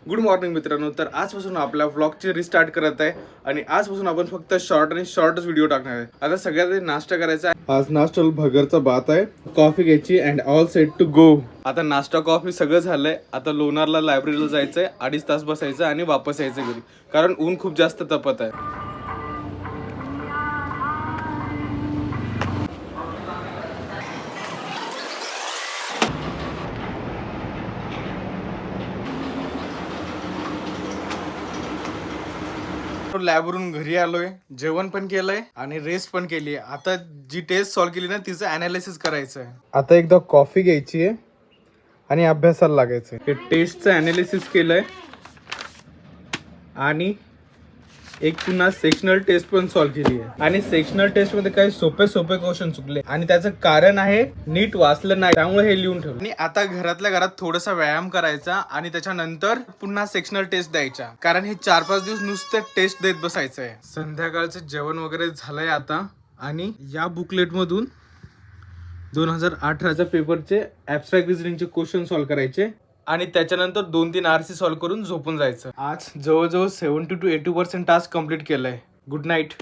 Good morning मित्रांनो. तर आजपासून आपल्या व्लॉगची रिस्टार्ट करत आहे आणि आजपासून आपण फक्त शॉर्टच व्हिडिओ टाकणार आहे. आता सगळ्यात आधी नाश्ता करायचा आहे. आज नाश्ता भगरचा भात आहे, कॉफी घ्यायची and all set to go. आता नाश्ता कॉफी सगळं झालंय. आता लोणारला लायब्ररीला जायचंय, 2.5 तास बसायचं आणि वापस यायचं घरी, कारण ऊन खूप जास्त तपत आहे. लॅबवरून घरी आलोय, जेवण पण केलंय आणि रेस्ट पण केली. आता जी टेस्ट सॉल्व्ह केली ना तिचं अनालिसिस करायचं आहे. आता एकदा कॉफी घ्यायची आहे आणि अभ्यासाला लागायचंय. हे टेस्टचं अनालिसिस केलंय आणि एक पुन्हा सेक्शनल टेस्ट पण सॉल्व्ह केली आहे. आणि सेक्शनल टेस्ट मध्ये काही सोपे क्वेश्चन चुकले आणि त्याचं कारण आहे नीट वाचलं नाही, त्यामुळे हे लिहून ठेवलं. आणि आता घरातल्या घरात थोडासा व्यायाम करायचा आणि त्याच्यानंतर पुन्हा सेक्शनल टेस्ट द्यायच्या, कारण हे 4-5 दिवस नुसते टेस्ट देत बसायचंय. संध्याकाळचं जेवण वगैरे झालंय आता आणि या बुकलेट मधून 2018च्या पेपरचे ऍब्स्ट्रॅक्ट रिझनिंगचे क्वेश्चन सॉल्व्ह करायचे आणि त्याच्यानंतर 2-3 RC सॉल्व्ह करून झोपून जायचं. आज जवळजवळ 70 to 80% टास्क कम्प्लीट केलंय. Good night.